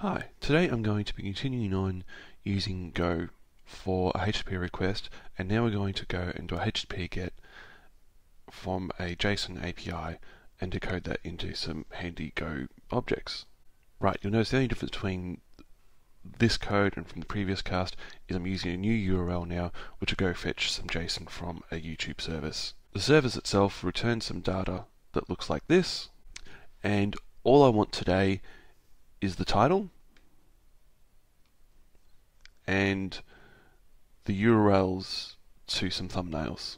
Hi, today I'm going to be continuing on using Go for a HTTP request, and now we're going to go and do a HTTP GET from a JSON API and decode that into some handy Go objects. Right, you'll notice the only difference between this code and from the previous cast is I'm using a new URL now, which will go fetch some JSON from a YouTube service. The service itself returns some data that looks like this, and all I want today is the title and the URLs to some thumbnails.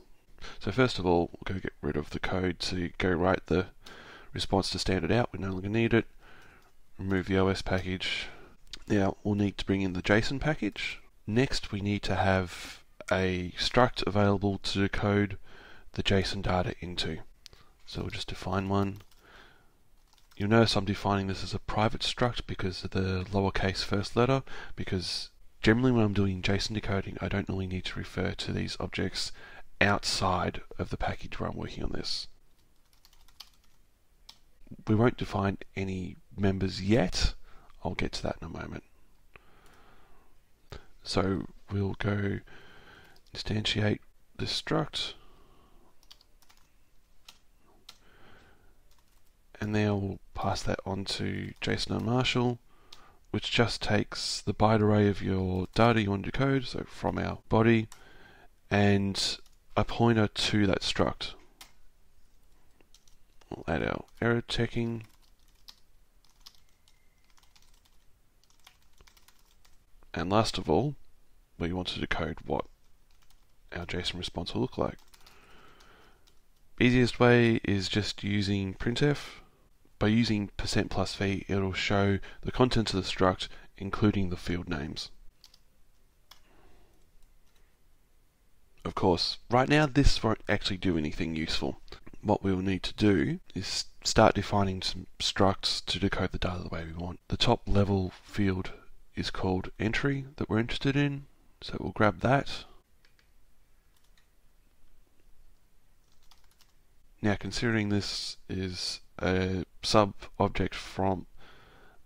So first of all, we'll go get rid of the code to go write the response to standard out. We no longer need it. Remove the OS package. Now we'll need to bring in the JSON package. Next we need to have a struct available to decode the JSON data into. So we'll just define one. You'll notice I'm defining this as a private struct because of the lowercase first letter, because generally when I'm doing JSON decoding I don't normally need to refer to these objects outside of the package where I'm working on this. We won't define any members yet. I'll get to that in a moment. So we'll go instantiate this struct, and then we'll pass that on to JSON unmarshal, which just takes the byte array of your data you want to decode, so from our body, and a pointer to that struct. We'll add our error checking, and last of all, we want to decode what our JSON response will look like. Easiest way is just using printf. By using %+v, it'll show the contents of the struct, including the field names. Of course, right now this won't actually do anything useful. What we'll need to do is start defining some structs to decode the data the way we want. The top level field is called entry that we're interested in, so we'll grab that. Now, considering this is a sub-object from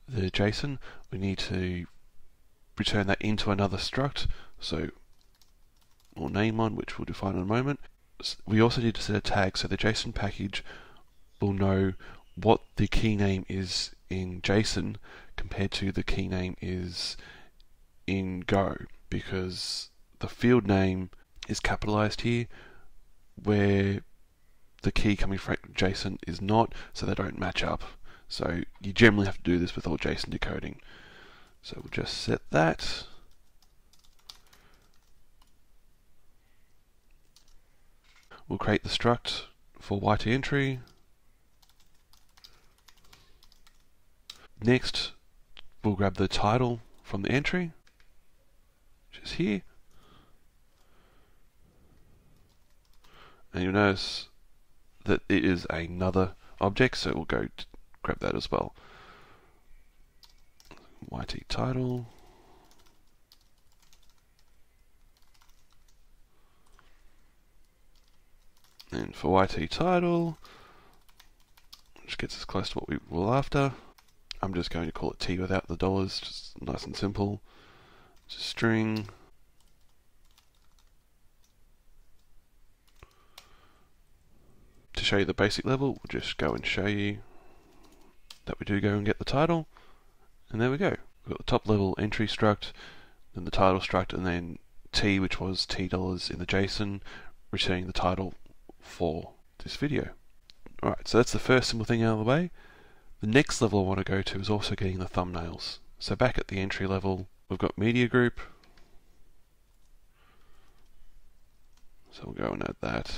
the JSON, we need to return that into another struct, so we'll name one, which we'll define in a moment. We also need to set a tag, so the JSON package will know what the key name is in JSON compared to the key name is in Go, because the field name is capitalized here, where the key coming from JSON is not, so they don't match up. So you generally have to do this with all JSON decoding. So we'll just set that. We'll create the struct for YT entry. Next, we'll grab the title from the entry, which is here. And you'll notice that it is another object, so we'll go to grab that as well. YT title. And for YT title, which gets us close to what we were after, I'm just going to call it T without the dollars, just nice and simple. It's a string. To show you the basic level, we'll just go and show you that we do go and get the title, and there we go. We've got the top level entry struct, then the title struct, and then T, which was $T in the JSON, returning the title for this video. Alright, so that's the first simple thing out of the way. The next level I want to go to is also getting the thumbnails. So back at the entry level, we've got media group. So we'll go and add that.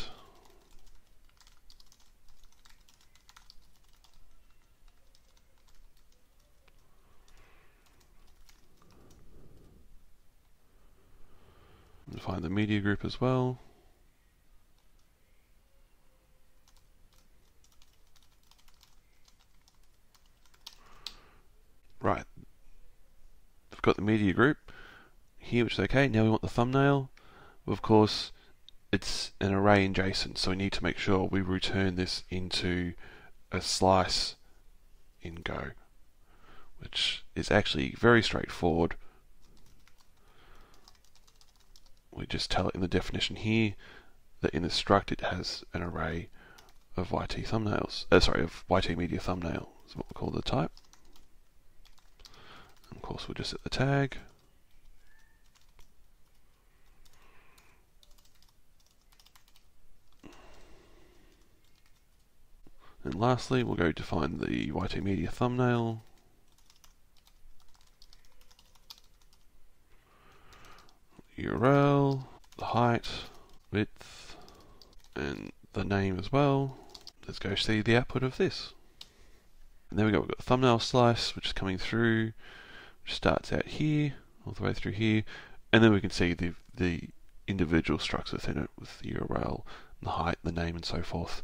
And find the media group as well. Right, we've got the media group here, which is okay. Now we want the thumbnail. Well, of course, it's an array in JSON, so we need to make sure we return this into a slice in Go. which is actually very straightforward. We just tell it in the definition here that in the struct it has an array of YT thumbnails. Of YT media thumbnail is what we call the type. And of course, we'll just set the tag. And lastly, we'll go define the YT media thumbnail. URL, the height, width, and the name as well. Let's go see the output of this. And there we go, we've got the thumbnail slice, which is coming through, which starts out here, all the way through here, and then we can see the individual structs within it with the URL, the height, the name, and so forth.